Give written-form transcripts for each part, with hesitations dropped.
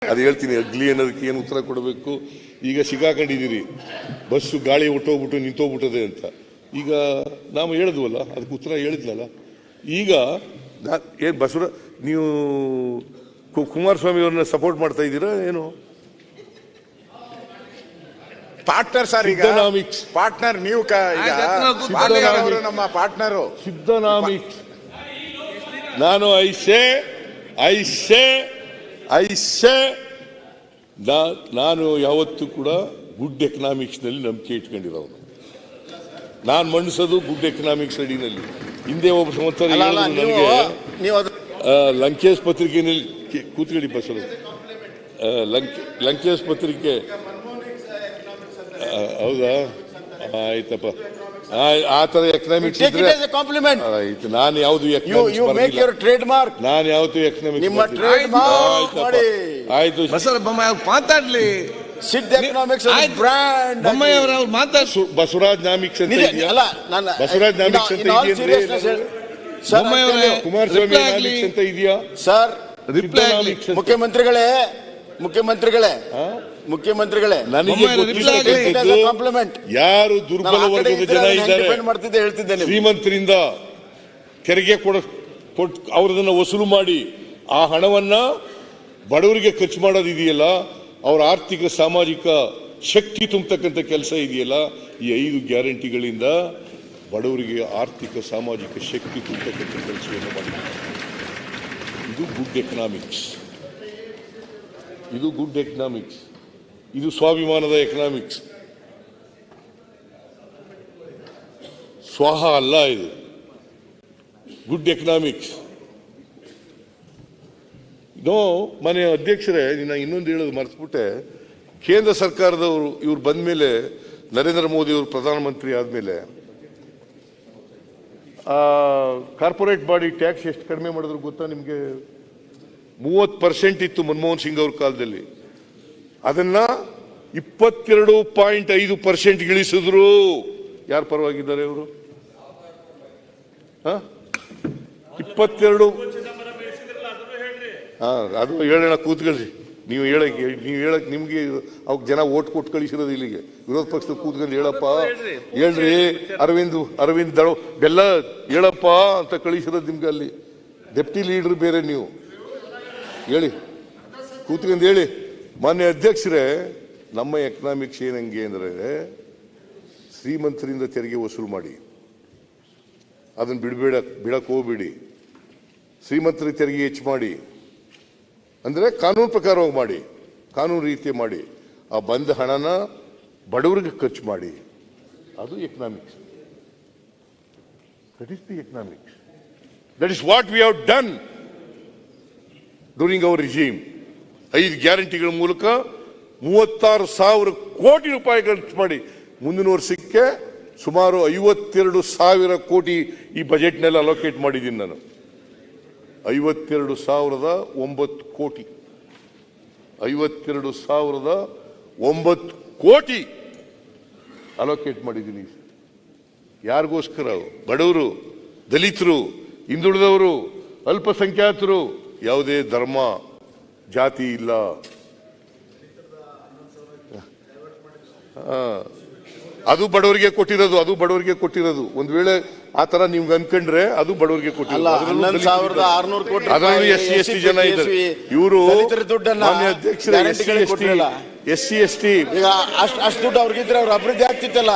ಅದು ಹೇಳ್ತೀನಿ. ಅಗ್ಲಿ ಅನ್ನೋದಕ್ಕೆ ಏನು ಉತ್ತರ ಕೊಡಬೇಕು? ಈಗ ಸಿಗಾಕೊಂಡಿದ್ದೀರಿ, ಬಸ್ಸು ಗಾಳಿ ಹೊಟ್ಟೋಗ್ಬಿಟ್ಟು ನಿಂತೋಗ್ಬಿಟ್ಟದೆ ಅಂತ. ಈಗ ನಾವು ಹೇಳಿದ್ವಲ್ಲ, ಅದಕ್ಕೆ ಉತ್ತರ ಹೇಳಿದ್ನಲ್ಲ. ಈಗ ಏನು ನೀವು ಕುಮಾರಸ್ವಾಮಿ ಅವ್ರನ್ನ ಸಪೋರ್ಟ್ ಮಾಡ್ತಾ ಇದ್ದೀರಾ ಏನು? ಪಾರ್ಟ್ನರ್ ಸರ್, ಈಗ ಪಾರ್ಟ್ನರ್ ನೀವು ನಮ್ಮ ಪಾರ್ಟ್ನರು ಸಿದ್ದರಾಮಿಕ್ಸ್. ನಾನು ನಾನು ಯಾವತ್ತೂ ಕೂಡ ಗುಡ್ ಎಕನಾಮಿಕ್ಸ್ ನಲ್ಲಿ ನಂಬಿಕೆ ಇಟ್ಕೊಂಡಿರೋನು. ನಾನು ಮಂಡಿಸೋದು ಗುಡ್ ಎಕನಾಮಿಕ್ಸ್ ಅಡಿನಲ್ಲಿ. ಹಿಂದೆ ಒಬ್ಬ ಸಂವತ್ಸರ ನನಗೆ ಲಂಕೇಶ್ ಪತ್ರಿಕೆಯಲ್ಲಿ ಕೂತ್ಕೊಳ್ಳಿ ಬಸರು, ಲಂಕೇಶ್ ಪತ್ರಿಕೆ ಹೌದಾ? ಆಯ್ತಪ್ಪ, ಆ ತರ ಎಕನಾಮಿಕ್ಸ್ ಆಯ್ತು. ನಾನು ಯಾವ್ದು ನಾನು ಯಾವತ್ತು ಎಕನಾಮಿಕ್ಸ್ ಆಯ್ತು ಮಾತಾಡ್ಲಿ. ಬಸವರಾಜ್ ನಾಮಿಕ್ಸ್ ಅಂತ ಇದೆಯಲ್ಲ, ಬಸವರಾಜ್ ನಾಮಿಕ್ಸ್ ಅಂತ ಇದೆಯಾ? ಕುಮಾರಸ್ವಾಮಿ ನಾಮಿಕ್ಸ್ ಅಂತ ಇದೆಯಾ ಸರ್? ಮುಖ್ಯಮಂತ್ರಿಗಳೇ ನನಗೆ ಕಾಂಪ್ಲಿಮೆಂಟ್. ಯಾರು ದುರ್ಬಲ ವರ್ಗದ ಜನ ಇದ್ದಾರೆ, ಶ್ರೀಮಂತರಿಂದ ತೆರಿಗೆ ಅವ್ರದನ್ನ ವಸೂಲು ಮಾಡಿ ಆ ಹಣವನ್ನ ಬಡವರಿಗೆ ಖರ್ಚು ಮಾಡೋದಿದೆಯಲ್ಲ, ಅವ್ರ ಆರ್ಥಿಕ ಸಾಮಾಜಿಕ ಶಕ್ತಿ ತುಂಬತಕ್ಕಂಥ ಕೆಲಸ ಇದೆಯಲ್ಲ, ಈ 5 ಗ್ಯಾರಂಟಿಗಳಿಂದ ಬಡವರಿಗೆ ಆರ್ಥಿಕ ಸಾಮಾಜಿಕ ಶಕ್ತಿ ತುಂಬತಕ್ಕಂಥ ಕೆಲಸವನ್ನು ಮಾಡಿದ್ದಾರೆ. ಇದು ಗುಡ್ ಎಕನಾಮಿಕ್ಸ್. ಇದು ಸ್ವಾಭಿಮಾನದ ಎಕನಾಮಿಕ್ಸ್. ಸ್ವಾಹ ಅಲ್ಲ, ಇದು ಗುಡ್ ಎಕನಾಮಿಕ್ಸ್. ಮನೆ ಅಧ್ಯಕ್ಷರೇ, ಇನ್ನೊಂದು ಹೇಳೋದು ಮರೆತುಬಿಟ್ಟೆ. ಕೇಂದ್ರ ಸರ್ಕಾರದವರು ಇವ್ರು ಬಂದ ಮೇಲೆ, ನರೇಂದ್ರ ಮೋದಿ ಅವರು ಪ್ರಧಾನಮಂತ್ರಿ ಆದಮೇಲೆ ಕಾರ್ಪೊರೇಟ್ ಬಾಡಿ ಟ್ಯಾಕ್ಸ್ ಎಷ್ಟು ಕಡಿಮೆ ಮಾಡಿದ್ರು ಗೊತ್ತಾ ನಿಮಗೆ? 30% ಇತ್ತು ಮನಮೋಹನ್ ಸಿಂಗ್ ಅವ್ರ ಕಾಲದಲ್ಲಿ. ಅದನ್ನ 22.5% ಇಳಿಸಿದ್ರು. ಯಾರು ಪರವಾಗಿದ್ದಾರೆ ಇವರು? 22. ಅದು ಹೇಳೋಣ, ಕೂತ್ಕೊಳ್ರಿ. ನೀವು ಹೇಳಕ್ ನಿಮ್ಗೆ ಅವ್ಕೆ ಜನ ಓಟ್ ಕೊಟ್ಟು ಕಳಿಸಿರೋದು ಇಲ್ಲಿಗೆ. ವಿರೋಧ ಪಕ್ಷದ ಕೂತ್ಕೊಂಡು ಹೇಳಪ್ಪ, ಹೇಳ್ರಿ ಅರವಿಂದ್ ದಳೋ ಬೆಲ್ಲ ಹೇಳಪ್ಪ ಅಂತ ಕಳಿಸಿರೋದು ನಿಮ್ಗೆ. ಅಲ್ಲಿ ಡೆಪ್ಟಿ ಲೀಡರ್ ಬೇರೆ, ನೀವು ಹೇಳಿ, ಕೂತ್ಕೊಂಡು ಹೇಳಿ. ಮಾನ್ಯ ಅಧ್ಯಕ್ಷರೇ, ನಮ್ಮ ಎಕನಾಮಿಕ್ಸ್ ಏನಂಗೆ ಅಂದರೆ, ಶ್ರೀಮಂತರಿಂದ ತೆರಿಗೆ ವಸೂಲು ಮಾಡಿ, ಅದನ್ನು ಬಿಡಕ್ಕೆ ಹೋಗ್ಬೇಡಿ. ಶ್ರೀಮಂತರಿಗೆ ತೆರಿಗೆ ಹೆಚ್ಚು ಮಾಡಿ, ಅಂದರೆ ಕಾನೂನು ಪ್ರಕಾರವಾಗಿ ಮಾಡಿ, ಕಾನೂನು ರೀತಿ ಮಾಡಿ. ಆ ಬಂದ ಹಣನ ಬಡವರಿಗೆ ಖರ್ಚು ಮಾಡಿ. ಅದು economics. That is the economics. That is what we have done during our regime. 5 ಗ್ಯಾರಂಟಿಗಳ ಮೂಲಕ 36,000 ಕೋಟಿ ರೂಪಾಯಿ ಖರ್ಚು ಮಾಡಿ, ಮುಂದಿನ ವರ್ಷಕ್ಕೆ ಸುಮಾರು 52,000 ಕೋಟಿ ಈ ಬಜೆಟ್ನಲ್ಲಿ ಅಲೋಕೇಟ್ ಮಾಡಿದ್ದೀನಿ ನಾನು. 52,009 ಕೋಟಿ 52,009 ಕೋಟಿ ಅಲೋಕೇಟ್ ಮಾಡಿದ್ದೀನಿ. ಯಾರಿಗೋಸ್ಕರ? ಬಡವರು, ದಲಿತರು, ಹಿಂದುಳಿದವರು, ಅಲ್ಪಸಂಖ್ಯಾತರು. ಯಾವುದೇ ಧರ್ಮ ಜಾತಿ ಇಲ್ಲ. ಅದು ಬಡವರಿಗೆ ಕೊಟ್ಟಿರೋದು. ಒಂದು ವೇಳೆ ಆ ತರ ನಿಮ್ಗೆ ಅನ್ಕೊಂಡ್ರೆ ಅದು ಬಡವರಿಗೆ ಕೊಟ್ಟಿರೋದು. 11,600 ಕೋಟಿ SC ಜನ ಇದ್ದಾರೆ. ಇವರು SC ST ಈಗ ಅಷ್ಟು ದುಡ್ಡು ಅವ್ರಿಗಿದ್ರೆ ಅವ್ರ ಅಭಿವೃದ್ಧಿ ಆಗ್ತಿತ್ತಲ್ಲ,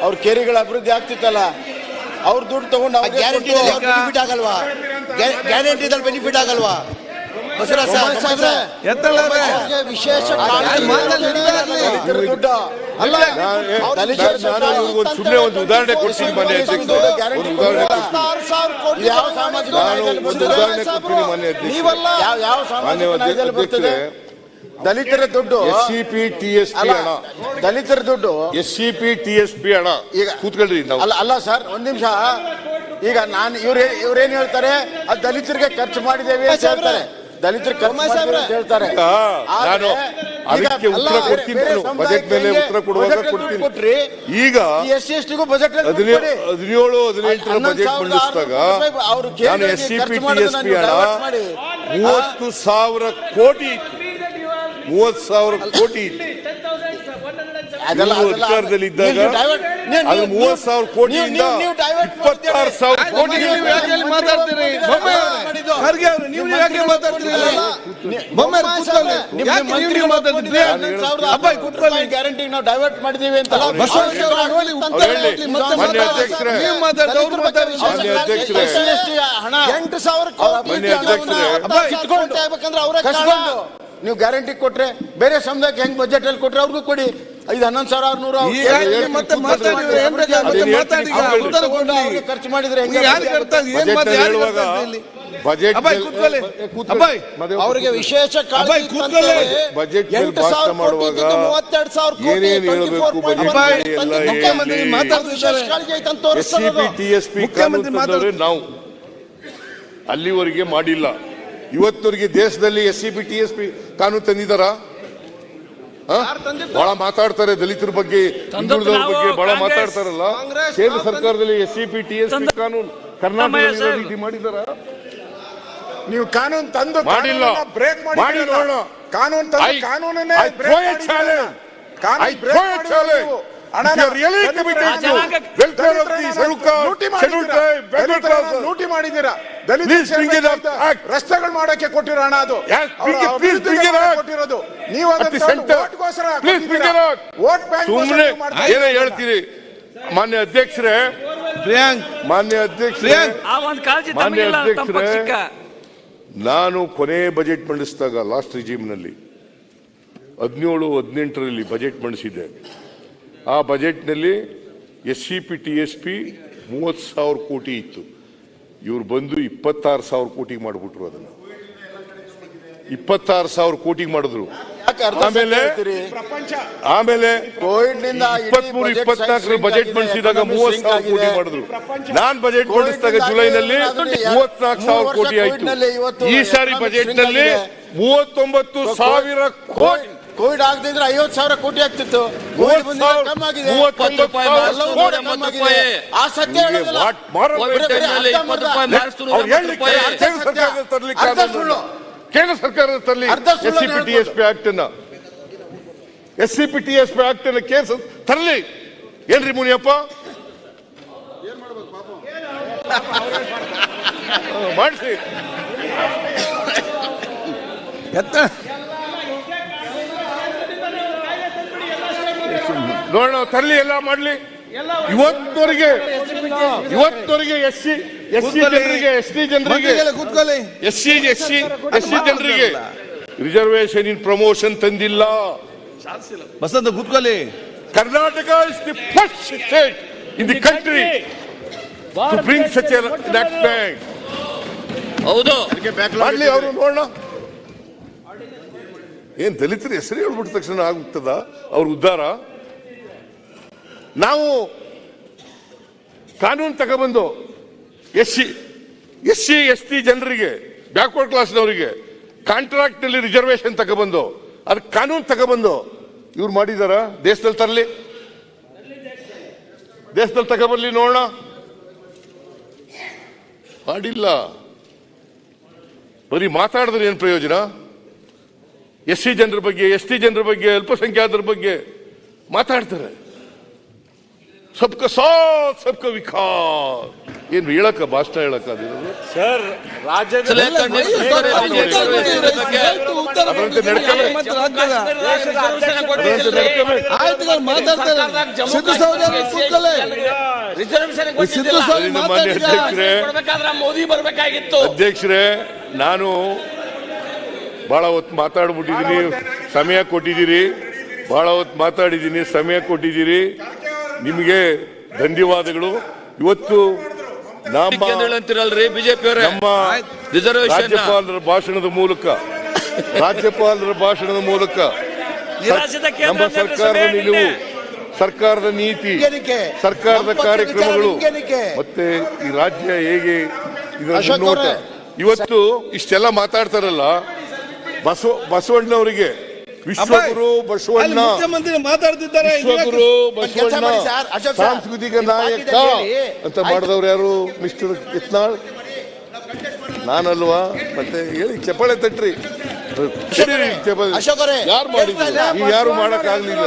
ಅವ್ರ ಕೆರೆಗಳ ಅಭಿವೃದ್ಧಿ ಆಗ್ತಿತ್ತಲ್ಲ. ಅವ್ರ ದುಡ್ಡು ತಗೊಂಡು ಬೆನಿಫಿಟ್ ಆಗಲ್ವಾ? ಗ್ಯಾರಂಟಿದಲ್ಲಿ ಬೆನಿಫಿಟ್ ಆಗಲ್ವಾ? ನಾನು ಸುಮ್ಮನೆ ಒಂದು ಉದಾಹರಣೆ ಕೊಡ್ತೀನಿ ಮಾನ್ಯ ಅಧ್ಯಕ್ಷರೇ. ದಲಿತರ ದುಡ್ಡು SCP TSP ಹಣ, ದಲಿತರ ದುಡ್ಡು SCP TSP ಹಣ. ಈಗ ಕೂತ್ಕೊಳ್ರಿ. ಅಲ್ಲ ಸರ್, ಒಂದ್ ನಿಮಿಷ. ಈಗ ನಾನು ಇವ್ರೇನ್ ಹೇಳ್ತಾರೆ, ಅದು ದಲಿತರಿಗೆ ಖರ್ಚು ಮಾಡಿದ್ದೇವೆ ಅಂತ ಹೇಳ್ತಾರೆ. ದಲಿತರು ಹೇಳ್ತಾರೆ. ನಾನು ಅದಕ್ಕೆ ಉತ್ತರ ಕೊಡ್ತೀನಿ, ಬಜೆಟ್ ಮೇಲೆ ಉತ್ತರ ಕೊಡುವಾಗ ಕೊಡ್ತೀನಿ. ಈಗ SC/STಗೂ ಬಜೆಟ್ 17-18 ಬಜೆಟ್ ಮಂಡಿಸಿದಾಗ ನಾನು SCP TSP ಹಣ 30,000 ಕೋಟಿ ಇತ್ತು. 30,000 ಕೋಟಿ ಅದೆಲ್ಲ ನೀವು ಅಧಿಕಾರದಲ್ಲಿದ್ದಾಗ ನೀವು divert- ನೀವು- ಅದು 30,000 ಕೋಟಿಯಿಂದ ನೀವು divert 26,000 ಕೋಟಿ ನೀವು ಯಾಕೆ ಮಾತಾಡ್ತೀರಿ ಬೊಮ್ಮೆ ಖರ್ಗೆ ಅವರು ನೀವು ಯಾಕೆ ಮಾತಾಡ್ತೀರಿ ಬೊಮ್ಮೆ ಕೂತ್ಕೊಳ್ಳಿ ಯಾಕೆ ನೀವು ಮಾತಾಡ್ತೀರಿ ಅಬ್ಬಾಯ್ ಕೂತ್ಕೊಳ್ಳಿ ಗ್ಯಾರಂಟಿ ನಾವು ಡೈವರ್ಟ್ ಮಾಡಿದೀವಿ ಅಂತ ಬಸವರಾಜ್ ಅವರು ನೋಡಿ ಮತ್ತೆ ಹೇಳಿ. ಮತ್ತೆ ಮಾನ್ಯ ಅಧ್ಯಕ್ಷರೇ. ನೀವು ಮಾತಾಡ್ತಾರೆ ಅವ್ರು ಮಾತಾಡ್ತಾರೆ ಮಾನ್ಯ ಅಧ್ಯಕ್ಷರೇ. ಹಣ 8,000 ಕೋಟಿ ಮಾನ್ಯ ಅಧ್ಯಕ್ಷರೇ. ಇಟ್ಕೊಂಡು ಆಗ್ಬೇಕಂದ್ರೆ ಅವರೇ ಕಸ್ಕೊಂಡು ನೀವು ಗ್ಯಾರಂಟಿ ಕೊಟ್ರೆ ಬೇರೆ ಸಮುದಾಯಕ್ಕೆ ಹೆಂಗ್ ಬಜೆಟ್ ಅಲ್ಲಿ ಕೊಟ್ರೆ ಅವ್ರಿಗೂ ಕೊಡಿ 11,600 ಈಗ ಇಲ್ಲಿ ಮತ್ತೆ ಮಾತಾಡಿದ್ರೆ ಏನ್ ಬೇಕಾದ್ರೆ ಮತ್ತೆ ಮಾತಾಡಿ ಈಗ ಉತ್ತರ ಕೊಡ್ಲಿ ಖರ್ಚು ಮಾಡಿದ್ರೆ ಹೆಂಗೆ ಯಾರು ಕರ್ತಾ ಏನ್ ಮಾತು ಯಾರು ಕರ್ತಾ ಇಲ್ಲಿ ಬಜೆಟ್ ಅಬ್ಬಾಯ್ ಕೂತ್ಕೊಳ್ಳಿ ಅಬ್ಬಾಯ್ ಅವರಿಗೆ ವಿಶೇಷ ಅಬ್ಬಾಯ್ ಕೂತ್ಕೊಳ್ಳಿ. ಬಜೆಟ್ ಮೇಲೆ ಭಾಷಣ ಮಾಡುವಾಗ 32,000 ಕೋಟಿ ಏನೇನು ಹೇಳಬೇಕು ಬಜೆಟ್ ಅಬ್ಬಾಯ್ ಎಲ್ಲ ಮುಖ್ಯಮಂತ್ರಿ ಹೇಳಿ. ಮಾತಾಡ್ತಿದ್ದಾರೆ SCP TSP ಕಾನೂನು ಮುಖ್ಯಮಂತ್ರಿ ತಂದವ್ರೆ ನಾವು ಅಲ್ಲಿವರೆಗೆ ಮಾಡಿಲ್ಲ. ಇವತ್ತವರೆಗೆ ದೇಶದಲ್ಲಿ SCP TSP ಕಾನೂನು ತಂದಿದ್ದಾರಾ? ಬಹಳ ಮಾತಾಡ್ತಾರೆ ದಲಿತರ ಬಗ್ಗೆ, ಹಿಂದುಳಿದವರ ಬಗ್ಗೆ ಬಹಳ ಮಾತಾಡ್ತಾರಲ್ಲ. ಕೇಂದ್ರ ಸರ್ಕಾರದಲ್ಲಿ SCP TSP ಕಾನೂನು ಕರ್ನಾಟಕದಲ್ಲಿ ರೀತಿ ಮಾಡಿದಾರ? ನೀವು ಕಾನೂನು ತಂದು ಮಾಡಿಲ್ಲ. ಬ್ರೇಕ್ ಮಾಡಿ ನೋಡೋಣ. ಕಾನೂನು ತಂದು ಕಾನೂನನ್ನೇ I throw a challenge. I throw a challenge. If you are really committed to welfare of the scheduled tribe, backward classes, ಲೂಟಿ ಮಾಡಿದ್ದೀರಾ. Please bring it up. Act. ರಸ್ತೆಗಳು ಮಾಡಕ್ಕೆ ಕೊಟ್ಟಿರೋ ಹಣ ಅದು. Yes, bring it, ಅವ್ರ please bring it ಅಭಿವೃದ್ಧಿಗೆ up. ಕೊಟ್ಟಿರೋದು. ನೀವು At the ಅದನ್ನ center. ಓಟ್ಗೋಸ್ಕರ Please bring it ಕೊಟ್ಟಿದ್ದೀರಾ. up. ವೋಟ್ ಬ್ಯಾಂಕ್ ಸುಮ್ಮನೆ ಏನೋ ಹೇಳ್ತೀರಿ. ಮಾನ್ಯ ಅಧ್ಯಕ್ಷರೇ, ಪ್ರಿಯಾಂಕ್ ಮಾನ್ಯ ಅಧ್ಯಕ್ಷರೇ, ಪ್ರಿಯಾಂಕ್ ಆ ಒಂದು ಕಾಳಜಿ ಮಾನ್ಯ ತಮಗಿಲ್ಲ ತಮ್ಮ ಅಧ್ಯಕ್ಷರೇ, ಪಕ್ಷಕ್ಕ. ನಾನು ಕೊನೆ ಬಜೆಟ್ ಮಂಡಿಸಿದಾಗ ಲಾಸ್ಟ್ ರಿಜಿಮ್ನಲ್ಲಿ 17-18ರಲ್ಲಿ ಬಜೆಟ್ ಮಂಡಿಸಿದ್ದೆ. ಆ ಬಜೆಟ್ನಲ್ಲಿ SCP TSP 30,000 ಕೋಟಿ ಇತ್ತು. ಇವ್ರು ಬಂದು 26,000 ಕೋಟಿ ಮಾಡಿಬಿಟ್ರು. ಅದನ್ನ 26,000 ಕೋಟಿಗೆ ಮಾಡಿದ್ರು. ಆಮೇಲೆ ಕೋವಿಡ್ ನಿಂದ 23-24 ಬಜೆಟ್ ಮಂಡಿಸಿದಾಗ 30,000 ಕೋಟಿ ಮಾಡಿದ್ರು. ನಾನ್ ಬಜೆಟ್ ಮಂಡಿಸಿದಾಗ ಜುಲೈನಲ್ಲಿ 34,000 ಕೋಟಿ ಆಯ್ತು. ಈ ಸಾರಿ ಬಜೆಟ್ ನಲ್ಲಿ 39,000 ಕೋಟಿ. ಕೋವಿಡ್ ಆಗದಿದ್ರೆ 50,000 ಕೋಟಿ ಆಗ್ತಿತ್ತು. ಕೋವಿಡ್ ಬಂದಿದ್ರೆ ಕಮ್ಮಿ ಆಗಿದೆ. 39,000 ಕೋಟಿ. ಕಮ್ಮಿ ಆಗಿದೆ. ಆ ಸತ್ಯ ಹೇಳೋದಿಲ್ಲ. ವಾಟ್ ಮಾರೋ ಬರೀ ಅರ್ಧ ಮರ್ಧ. ಅವ್ರು ಹೇಳಿಕ್ಕೆ ಕೇಂದ್ರ ಸರ್ಕಾರದ ತರಲಿ ಅರ್ಧ ಸುಳ್ಳು. ಕೇಂದ್ರ ಸರ್ಕಾರದ ತರಲಿ ಅರ್ಧ ಸುಳ್ಳು SCP TSP ಆಕ್ಟ್ ಅನ್ನ SCP TSP ಆಕ್ಟ್ ಅನ್ನ ಕೇಸ್ ತರಲಿ. ಏನ್ರಿ ಮುನಿಯಪ್ಪ ಮಾಡಿಸಿ ನೋಡೋಣ, ತರಲಿ, ಎಲ್ಲ ಮಾಡ್ಲಿ. ಇವತ್ತವರೆಗೆ SC ಜನರಿಗೆ, ST ಜನರಿಗೆ, ಕೂತ್ಕೊಳ್ಳಿ SC ಜನರಿಗೆ ರಿಸರ್ವೇಶನ್ ಇನ್ ಪ್ರಮೋಷನ್ ತಂದಿಲ್ಲ. ಬಸಂತ ಕೂತ್ಕೊಳ್ಳಿ. Karnataka is the first state in the country to bring such enactment. ಹೌದು, ಮಾಡ್ಲಿ ಅವರು, ನೋಡೋಣ. ಏನ್ ದಲಿತರ ಹೆಸರು ಹೇಳ್ಬಿಟ್ಟ ತಕ್ಷಣ ಆಗುತ್ತದ ಅವ್ರ ಉದ್ಧಾರ? ನಾವು ಕಾನೂನು ತಗೊಬಂದು SC ST ಜನರಿಗೆ, ಬ್ಯಾಕ್ವರ್ಡ್ ಕ್ಲಾಸ್ನವರಿಗೆ ಕಾಂಟ್ರಾಕ್ಟ್ ನಲ್ಲಿ ರಿಸರ್ವೇಶನ್ ತಗೊಬಂದು ಅದಕ್ಕೆ ಕಾನೂನು ತಗೊಬಂದು ಇವ್ರು ಮಾಡಿದಾರ? ದೇಶದಲ್ಲಿ ತರಲಿ, ದೇಶದಲ್ಲಿ ತಗೊಬರ್ಲಿ, ನೋಡೋಣ. ಮಾಡಿಲ್ಲ. ಬರೀ ಮಾತಾಡಿದ್ರೆ ಏನ್ ಪ್ರಯೋಜನ? SC ಜನರ ಬಗ್ಗೆ, ST ಜನರ ಬಗ್ಗೆ, ಅಲ್ಪಸಂಖ್ಯಾತರ ಬಗ್ಗೆ ಮಾತಾಡ್ತಾರೆ. ಸಬ್ಕ ಸಾಥ್ ಸಬ್ಕ ವಿಕಾಸ್ ಏನು ಹೇಳಕ್ಕ, ಭಾಷಣ ಹೇಳಕ್ಕ ಅದಿರೋದು? ಸರ್ ರಾಜ್ಯದ ಅದರಂತೆ ನಡ್ಕಲ್ಲ. ಆಯ್ತು ಮಾತಾಡ್ತಾರೆ. ಸಿದ್ದು ಸಹೋದರ ಕೂತ್ಕೊಳ್ಳಿ. ಸಿದ್ದು ಸಹೋದರ ಮಾನ್ಯ ಅಧ್ಯಕ್ಷರೇ, ಮೋದಿ ಬರ್ಬೇಕಾಗಿತ್ತು. ಅಧ್ಯಕ್ಷರೇ, ನಾನು ಬಹಳ ಹೊತ್ತು ಮಾತಾಡ್ಬಿಟ್ಟಿದ್ದೀನಿ, ಸಮಯ ಕೊಟ್ಟಿದ್ದೀರಿ. ಬಹಳ ಹೊತ್ತು ಮಾತಾಡಿದ್ದೀನಿ, ಸಮಯ ಕೊಟ್ಟಿದ್ದೀರಿ. ನಿಮಗೆ ಧನ್ಯವಾದಗಳು. ಇವತ್ತು ಅಂತಿರಲ್ರಿ ಬಿಜೆಪಿ ನಮ್ಮ ರಾಜ್ಯಪಾಲರ ಭಾಷಣದ ಮೂಲಕ ನಮ್ಮ ಸರ್ಕಾರದ ನಿಲುವು, ಸರ್ಕಾರದ ನೀತಿ, ಸರ್ಕಾರದ ಕಾರ್ಯಕ್ರಮಗಳು ಮತ್ತೆ ಈ ರಾಜ್ಯ ಹೇಗೆ ಇದರ ಮುನ್ನೋಟ, ಇವತ್ತು ಇಷ್ಟೆಲ್ಲ ಮಾತಾಡ್ತಾರಲ್ಲ. ಬಸವಣ್ಣವರಿಗೆ ವಿಶ್ವಗುರು ಬಸವಣ್ಣ, ಮುಖ್ಯಮಂತ್ರಿ ಮಾತಾಡ್ತಿದ್ದಾರೆ. ವಿಶ್ವಗುರು ಬಸವಣ್ಣ ಸಾಂಸ್ಕೃತಿಕ ನಾಯಕ ಅಂತ ಮಾಡಿದವ್ರು ಯಾರು? ಮಿಸ್ಟರ್ ಯತ್ನಾಳ್, ನಾನಲ್ವಾ? ಮತ್ತೆ ಹೇಳಿ, ಚಪ್ಪಾಳೆ ತಟ್ರಿ. ಅಶೋಕ್ ಅವರೇ, ಯಾರು ಮಾಡಿದ್ರು? ಈಗ ಯಾರು ಮಾಡಕ್ ಆಗ್ಲಿಲ್ಲ,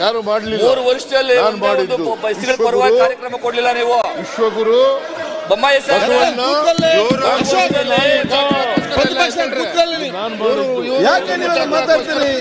ಯಾರು ಮಾಡ್ಲಿಲ್ಲ. 3 ವರ್ಷದಲ್ಲಿ ನಾನ್ ಮಾಡಿದ್ದು. ಬಸ್ಸಿಗಳ ಪರವಾಗಿ ಕಾರ್ಯಕ್ರಮ ಕೊಡ್ಲಿಲ್ಲ ನೀವು. ವಿಶ್ವಗುರು ಬೊಮ್ಮಾಯಿ ಸಾಹೇಬ್ರೆ, ಪ್ರತಿಪಕ್ಷ ಕೂತ್ಕೊಳ್ಳಿ. ಯಾಕೆ ನೀವು ಮಾತಾಡ್ತೀರಿ?